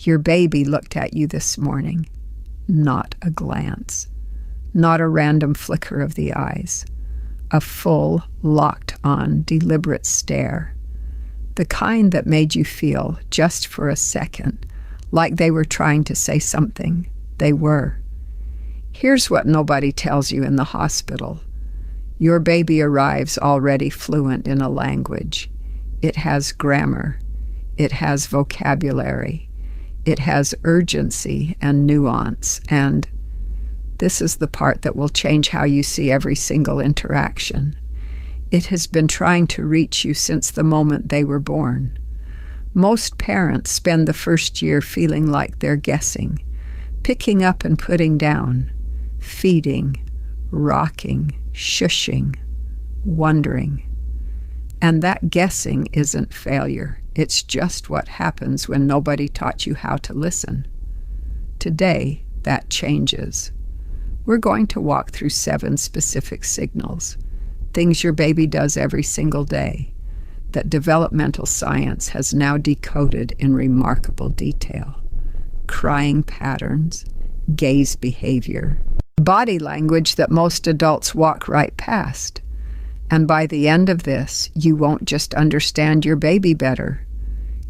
Your baby looked at you this morning. Not a glance. Not a random flicker of the eyes. A full, locked-on, deliberate stare. The kind that made you feel, just for a second, like they were trying to say something. They were. Here's what nobody tells you in the hospital. Your baby arrives already fluent in a language. It has grammar. It has vocabulary. It has urgency and nuance, and this is the part that will change how you see every single interaction. It has been trying to reach you since the moment they were born. Most parents spend the first year feeling like they're guessing, picking up and putting down, feeding, rocking, shushing, wondering. And that guessing isn't failure. It's just what happens when nobody taught you how to listen. Today, that changes. We're going to walk through 7 specific signals, things your baby does every single day, that developmental science has now decoded in remarkable detail. Crying patterns, gaze behavior, body language that most adults walk right past. And by the end of this, you won't just understand your baby better.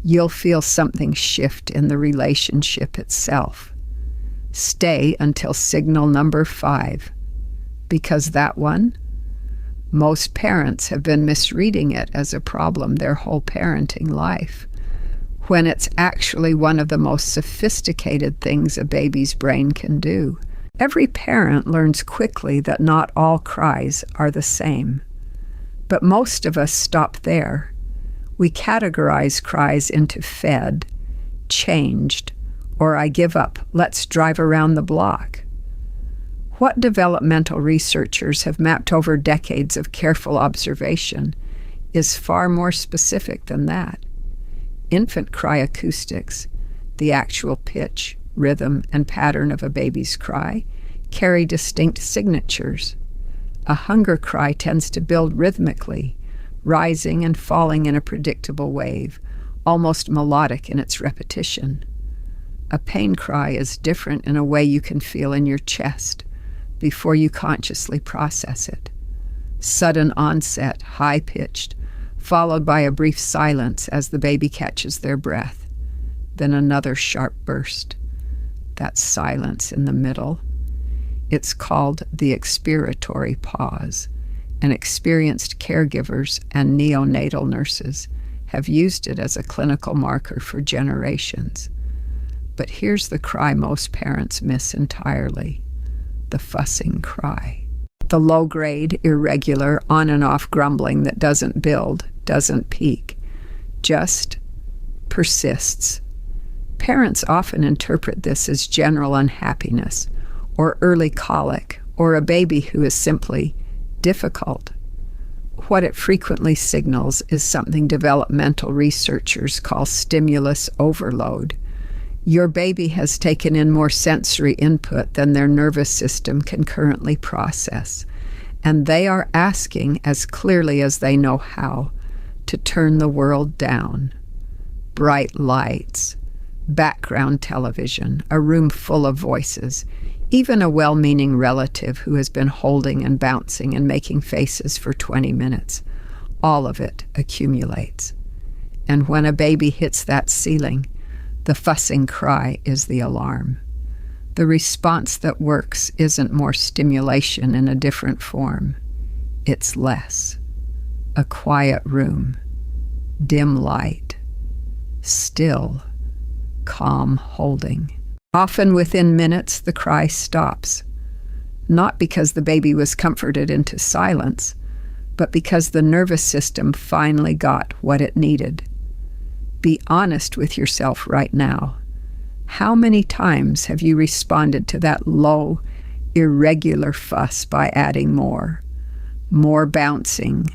You'll feel something shift in the relationship itself. Stay until signal number 5, because that one, most parents have been misreading it as a problem their whole parenting life, when it's actually one of the most sophisticated things a baby's brain can do. Every parent learns quickly that not all cries are the same. But most of us stop there. We categorize cries into fed, changed, or I give up, let's drive around the block. What developmental researchers have mapped over decades of careful observation is far more specific than that. Infant cry acoustics, the actual pitch, rhythm, and pattern of a baby's cry, carry distinct signatures. A hunger cry tends to build rhythmically, rising and falling in a predictable wave, almost melodic in its repetition. A pain cry is different in a way you can feel in your chest before you consciously process it. Sudden onset, high-pitched, followed by a brief silence as the baby catches their breath, then another sharp burst. That silence in the middle. It's called the expiratory pause, and experienced caregivers and neonatal nurses have used it as a clinical marker for generations. But here's the cry most parents miss entirely: the fussing cry. The low-grade, irregular, on and off grumbling that doesn't build, doesn't peak, just persists. Parents often interpret this as general unhappiness, or early colic, or a baby who is simply difficult. What it frequently signals is something developmental researchers call stimulus overload. Your baby has taken in more sensory input than their nervous system can currently process, and they are asking, as clearly as they know how, to turn the world down. Bright lights, background television, a room full of voices, even a well-meaning relative who has been holding and bouncing and making faces for 20 minutes. All of it accumulates. And when a baby hits that ceiling, the fussing cry is the alarm. The response that works isn't more stimulation in a different form. It's less. A quiet room, dim light, still, calm holding. Often within minutes, the cry stops. Not because the baby was comforted into silence, but because the nervous system finally got what it needed. Be honest with yourself right now. How many times have you responded to that low, irregular fuss by adding more? More bouncing,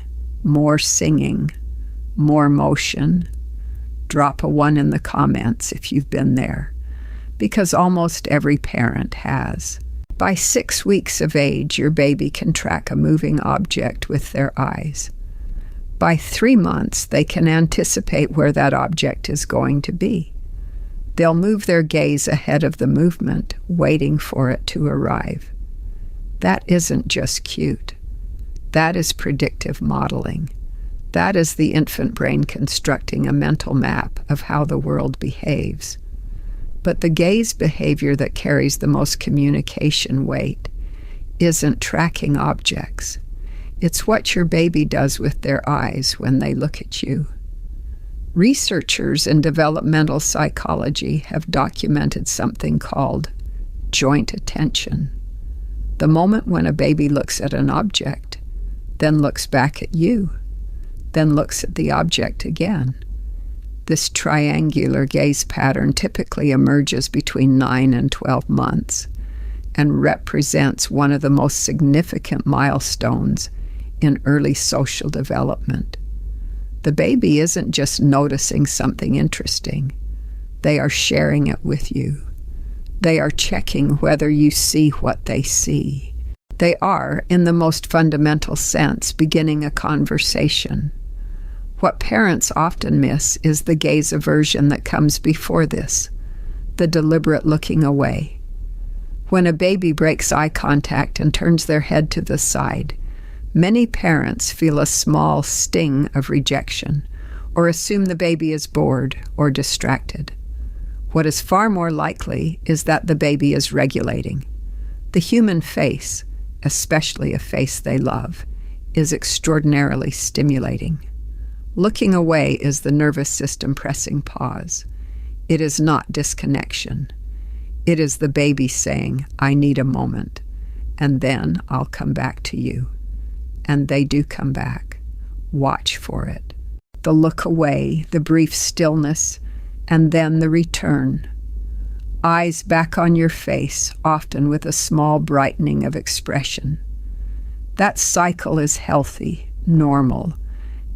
more singing, more motion. Drop a 1 in the comments if you've been there, because almost every parent has. By 6 weeks of age, your baby can track a moving object with their eyes. By 3 months, they can anticipate where that object is going to be. They'll move their gaze ahead of the movement, waiting for it to arrive. That isn't just cute. That is predictive modeling. That is the infant brain constructing a mental map of how the world behaves. But the gaze behavior that carries the most communication weight isn't tracking objects. It's what your baby does with their eyes when they look at you. Researchers in developmental psychology have documented something called joint attention. The moment when a baby looks at an object, then looks back at you, then looks at the object again. This triangular gaze pattern typically emerges between 9 and 12 months and represents one of the most significant milestones in early social development. The baby isn't just noticing something interesting. They are sharing it with you. They are checking whether you see what they see. They are, in the most fundamental sense, beginning a conversation. What parents often miss is the gaze aversion that comes before this, the deliberate looking away. When a baby breaks eye contact and turns their head to the side, many parents feel a small sting of rejection or assume the baby is bored or distracted. What is far more likely is that the baby is regulating. The human face, especially a face they love, is extraordinarily stimulating. Looking away is the nervous system pressing pause. It is not disconnection. It is the baby saying, "I need a moment, and then I'll come back to you." And they do come back. Watch for it. The look away, the brief stillness, and then the return. Eyes back on your face, often with a small brightening of expression. That cycle is healthy, normal,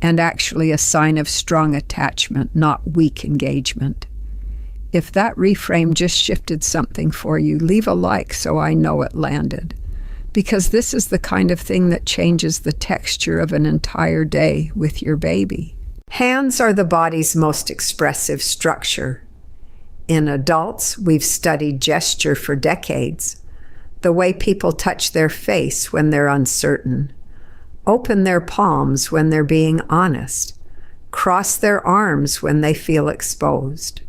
and actually a sign of strong attachment, not weak engagement. If that reframe just shifted something for you, leave a like so I know it landed. Because this is the kind of thing that changes the texture of an entire day with your baby. Hands are the body's most expressive structure. In adults, we've studied gesture for decades. The way people touch their face when they're uncertain, open their palms when they're being honest, cross their arms when they feel exposed.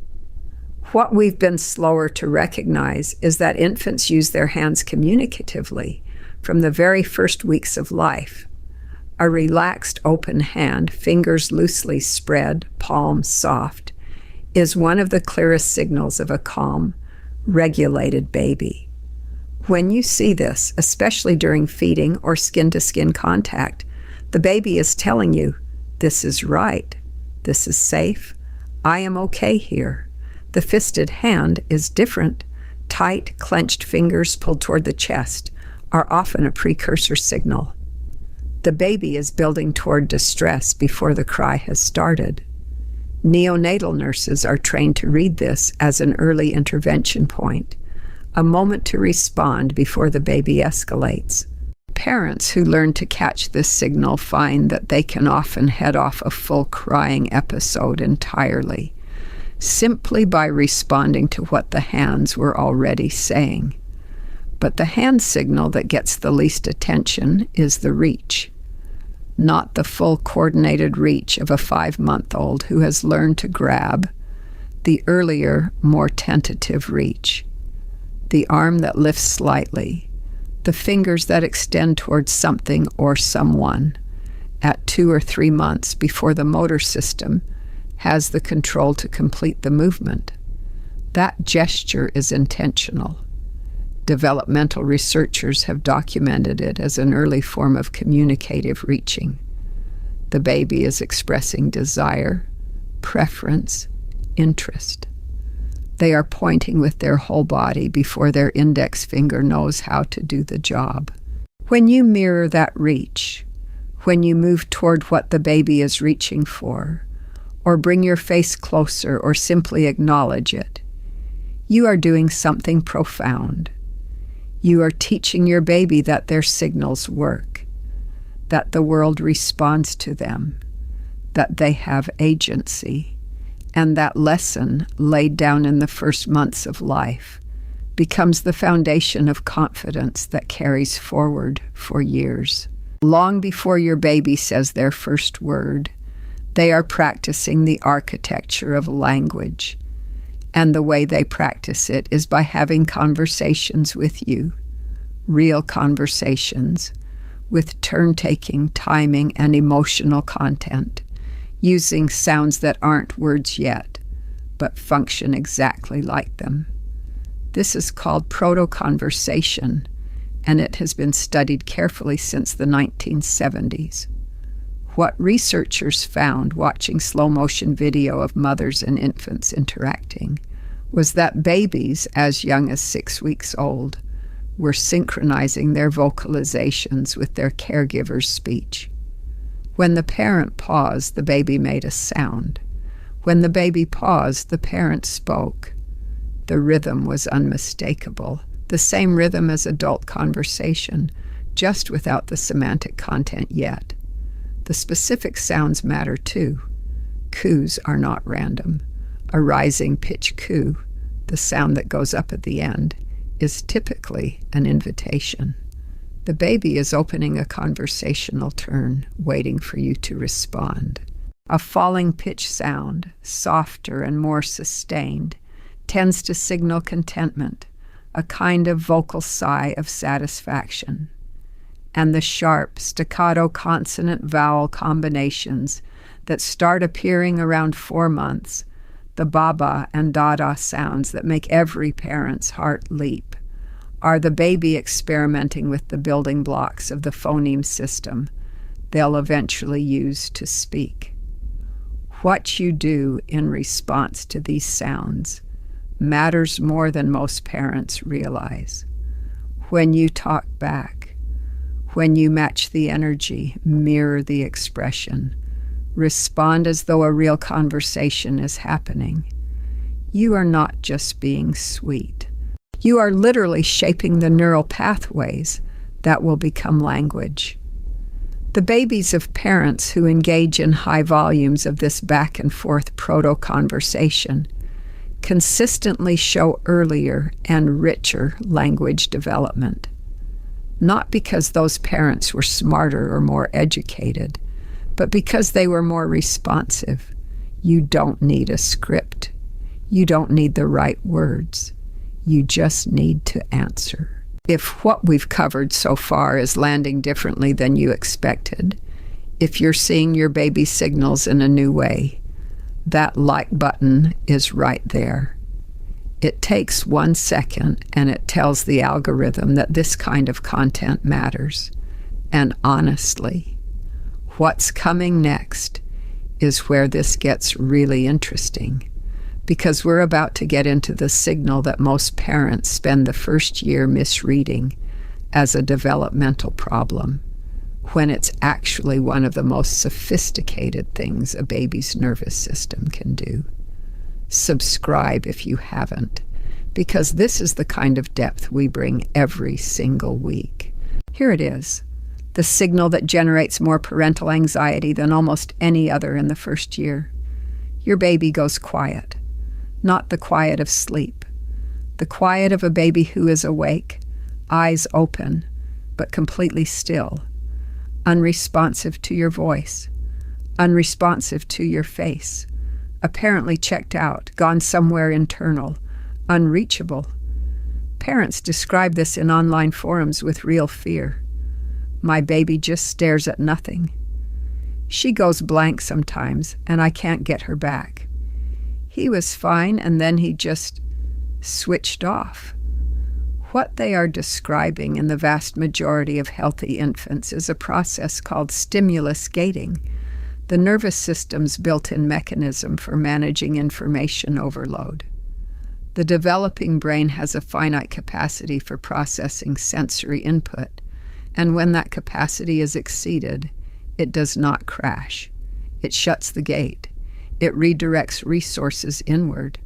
What we've been slower to recognize is that infants use their hands communicatively from the very first weeks of life. A relaxed, open hand, fingers loosely spread, palms soft, is one of the clearest signals of a calm, regulated baby. When you see this, especially during feeding or skin-to-skin contact, the baby is telling you, "This is right. This is safe. I am okay here." The fisted hand is different. Tight, clenched fingers pulled toward the chest are often a precursor signal. The baby is building toward distress before the cry has started. Neonatal nurses are trained to read this as an early intervention point, a moment to respond before the baby escalates. Parents who learn to catch this signal find that they can often head off a full crying episode entirely, simply by responding to what the hands were already saying. But the hand signal that gets the least attention is the reach. Not the full coordinated reach of a 5-month-old who has learned to grab, the earlier, more tentative reach. The arm that lifts slightly, the fingers that extend towards something or someone at 2 or 3 months before the motor system has the control to complete the movement. That gesture is intentional. Developmental researchers have documented it as an early form of communicative reaching. The baby is expressing desire, preference, interest. They are pointing with their whole body before their index finger knows how to do the job. When you mirror that reach, when you move toward what the baby is reaching for, or bring your face closer or simply acknowledge it, you are doing something profound. You are teaching your baby that their signals work, that the world responds to them, that they have agency, And that lesson, laid down in the first months of life, becomes the foundation of confidence that carries forward for years. Long before your baby says their first word, they are practicing the architecture of language. And the way they practice it is by having conversations with you, real conversations, with turn-taking, timing, and emotional content, using sounds that aren't words yet, but function exactly like them. This is called proto-conversation, and it has been studied carefully since the 1970s. What researchers found watching slow-motion video of mothers and infants interacting was that babies as young as 6 weeks old were synchronizing their vocalizations with their caregiver's speech. When the parent paused, the baby made a sound. When the baby paused, the parent spoke. The rhythm was unmistakable, the same rhythm as adult conversation, just without the semantic content yet. The specific sounds matter too. Coos are not random. A rising pitch coo, the sound that goes up at the end, is typically an invitation. The baby is opening a conversational turn, waiting for you to respond. A falling pitch sound, softer and more sustained, tends to signal contentment, a kind of vocal sigh of satisfaction. And the sharp, staccato consonant-vowel combinations that start appearing around 4 months, the baba and dada sounds that make every parent's heart leap, are the baby experimenting with the building blocks of the phoneme system they'll eventually use to speak. What you do in response to these sounds matters more than most parents realize. When you talk back, when you match the energy, mirror the expression, respond as though a real conversation is happening, you are not just being sweet. You are literally shaping the neural pathways that will become language. The babies of parents who engage in high volumes of this back and forth proto-conversation consistently show earlier and richer language development. Not because those parents were smarter or more educated, but because they were more responsive. You don't need a script. You don't need the right words. You just need to answer. If what we've covered so far is landing differently than you expected, if you're seeing your baby's signals in a new way, that like button is right there. It takes 1 second and it tells the algorithm that this kind of content matters. And honestly, what's coming next is where this gets really interesting, because we're about to get into the signal that most parents spend the first year misreading as a developmental problem, when it's actually one of the most sophisticated things a baby's nervous system can do. Subscribe if you haven't, because this is the kind of depth we bring every single week. Here it is, the signal that generates more parental anxiety than almost any other in the first year. Your baby goes quiet. Not the quiet of sleep, the quiet of a baby who is awake, eyes open, but completely still, unresponsive to your voice, unresponsive to your face, apparently checked out, gone somewhere internal, unreachable. Parents describe this in online forums with real fear. My baby just stares at nothing. She goes blank sometimes, and I can't get her back. He was fine, and then he just switched off. What they are describing in the vast majority of healthy infants is a process called stimulus gating, the nervous system's built-in mechanism for managing information overload. The developing brain has a finite capacity for processing sensory input, and when that capacity is exceeded, it does not crash. It shuts the gate. It redirects resources inward.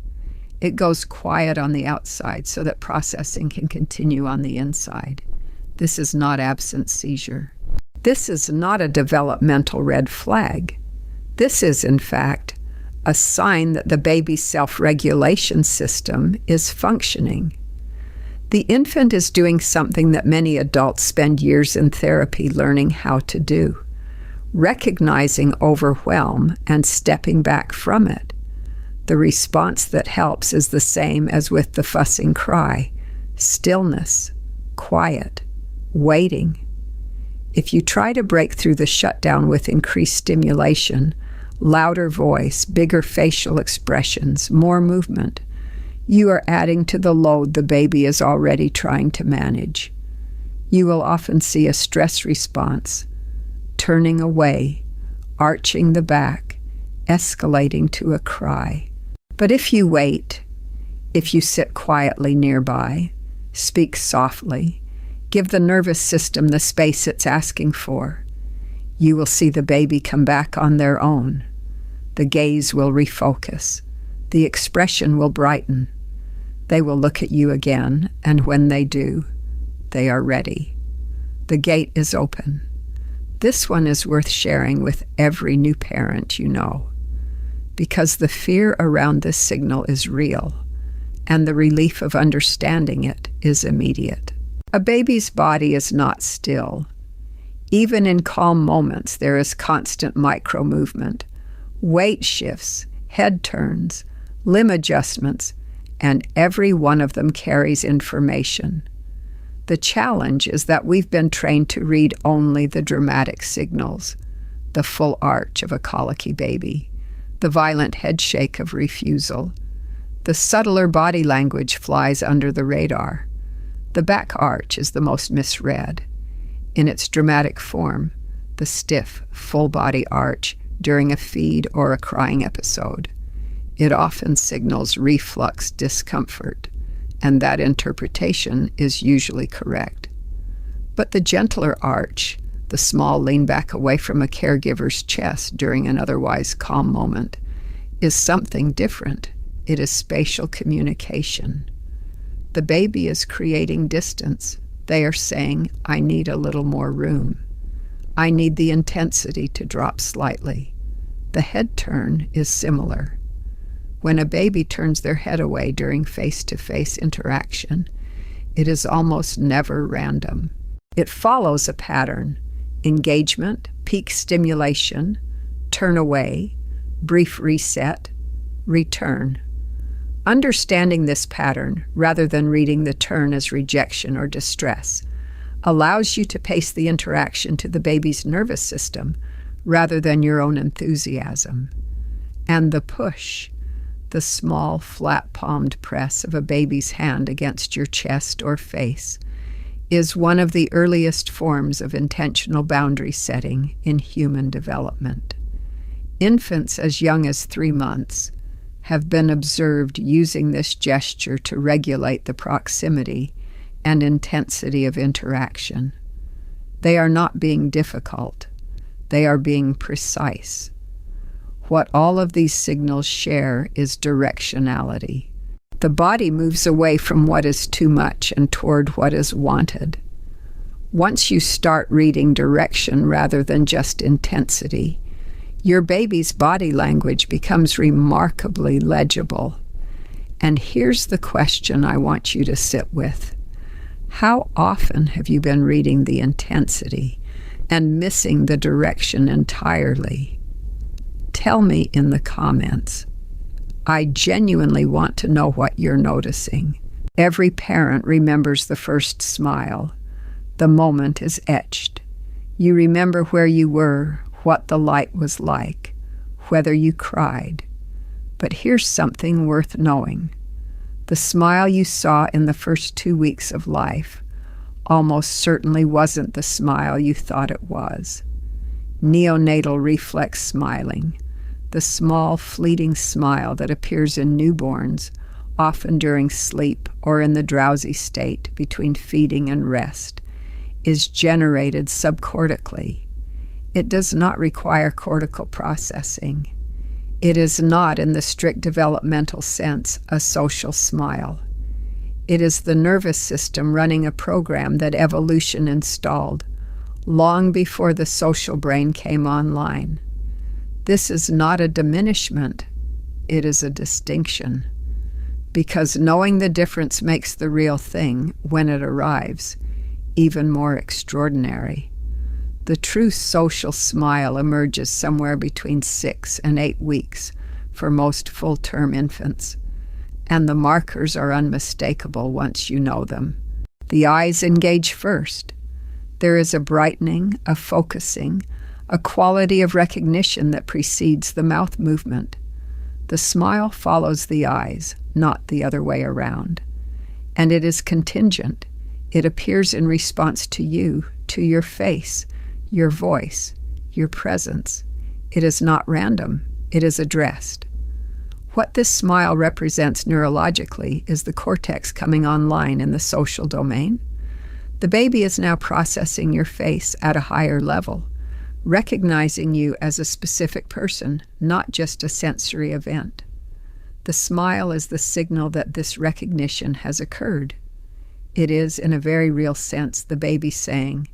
It goes quiet on the outside so that processing can continue on the inside. This is not absence seizure. This is not a developmental red flag. This is, in fact, a sign that the baby's self-regulation system is functioning. The infant is doing something that many adults spend years in therapy learning how to do, recognizing overwhelm and stepping back from it. The response that helps is the same as with the fussing cry: stillness, quiet, waiting. If you try to break through the shutdown with increased stimulation, louder voice, bigger facial expressions, more movement, you are adding to the load the baby is already trying to manage. You will often see a stress response, turning away, arching the back, escalating to a cry. But if you wait, if you sit quietly nearby, speak softly, give the nervous system the space it's asking for, you will see the baby come back on their own. The gaze will refocus. The expression will brighten. They will look at you again, and when they do, they are ready. The gate is open. This one is worth sharing with every new parent you know, because the fear around this signal is real, and the relief of understanding it is immediate. A baby's body is not still. Even in calm moments, there is constant micro-movement, weight shifts, head turns, limb adjustments, and every one of them carries information. The challenge is that we've been trained to read only the dramatic signals, the full arch of a colicky baby, the violent headshake of refusal. The subtler body language flies under the radar. The back arch is the most misread. In its dramatic form, the stiff, full-body arch during a feed or a crying episode. It often signals reflux discomfort, and that interpretation is usually correct. But the gentler arch, the small lean back away from a caregiver's chest during an otherwise calm moment, is something different. It is spatial communication. The baby is creating distance. They are saying, I need a little more room. I need the intensity to drop slightly. The head turn is similar. When a baby turns their head away during face-to-face interaction, it is almost never random. It follows a pattern: engagement, peak stimulation, turn away, brief reset, return. Understanding this pattern, rather than reading the turn as rejection or distress, allows you to pace the interaction to the baby's nervous system rather than your own enthusiasm. And the push, the small, flat-palmed press of a baby's hand against your chest or face, is one of the earliest forms of intentional boundary setting in human development. Infants as young as 3 months have been observed using this gesture to regulate the proximity and intensity of interaction. They are not being difficult. They are being precise. What all of these signals share is directionality. The body moves away from what is too much and toward what is wanted. Once you start reading direction rather than just intensity, your baby's body language becomes remarkably legible. And here's the question I want you to sit with. How often have you been reading the intensity and missing the direction entirely? Tell me in the comments. I genuinely want to know what you're noticing. Every parent remembers the first smile. The moment is etched. You remember where you were, what the light was like, whether you cried. But here's something worth knowing. The smile you saw in the first 2 weeks of life almost certainly wasn't the smile you thought it was. Neonatal reflex smiling, the small, fleeting smile that appears in newborns, often during sleep or in the drowsy state between feeding and rest, is generated subcortically. It does not require cortical processing. It is not, in the strict developmental sense, a social smile. It is the nervous system running a program that evolution installed long before the social brain came online. This is not a diminishment, it is a distinction. Because knowing the difference makes the real thing, when it arrives, even more extraordinary. The true social smile emerges somewhere between 6 and 8 weeks for most full-term infants, and the markers are unmistakable once you know them. The eyes engage first. There is a brightening, a focusing, a quality of recognition that precedes the mouth movement. The smile follows the eyes, not the other way around. And it is contingent. It appears in response to you, to your face, your voice, your presence. It is not random. It is addressed. What this smile represents neurologically is the cortex coming online in the social domain. The baby is now processing your face at a higher level, recognizing you as a specific person, not just a sensory event. The smile is the signal that this recognition has occurred. It is, in a very real sense, the baby saying,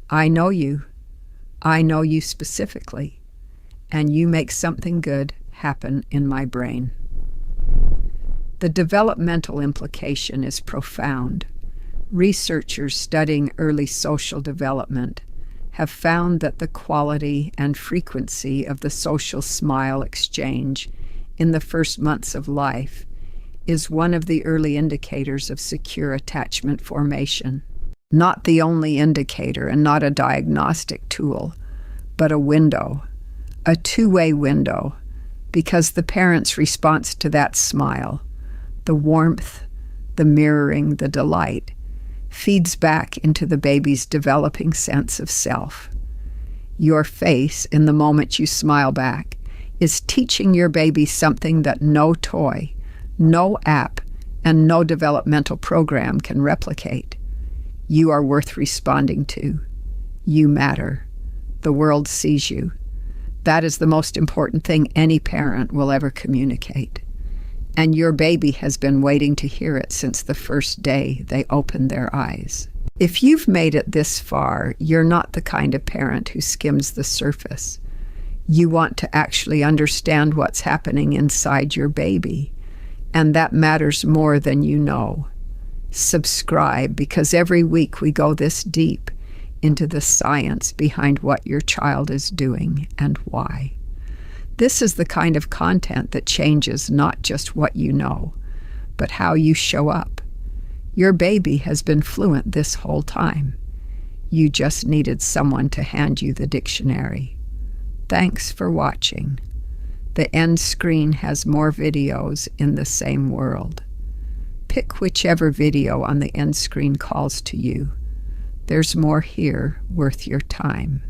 I know you specifically, and you make something good happen in my brain. The developmental implication is profound. Researchers studying early social development have found that the quality and frequency of the social smile exchange in the first months of life is one of the early indicators of secure attachment formation. Not the only indicator and not a diagnostic tool, but a window, a two-way window, because the parent's response to that smile, the warmth, the mirroring, the delight, feeds back into the baby's developing sense of self. Your face, in the moment you smile back, is teaching your baby something that no toy, no app, and no developmental program can replicate. You are worth responding to. You matter. The world sees you. That is the most important thing any parent will ever communicate. And your baby has been waiting to hear it since the first day they opened their eyes. If you've made it this far, you're not the kind of parent who skims the surface. You want to actually understand what's happening inside your baby, and that matters more than you know. Subscribe, because every week we go this deep into the science behind what your child is doing and why. This is the kind of content that changes not just what you know, but how you show up. Your baby has been fluent this whole time. You just needed someone to hand you the dictionary. Thanks for watching. The end screen has more videos in the same world. Pick whichever video on the end screen calls to you. There's more here worth your time.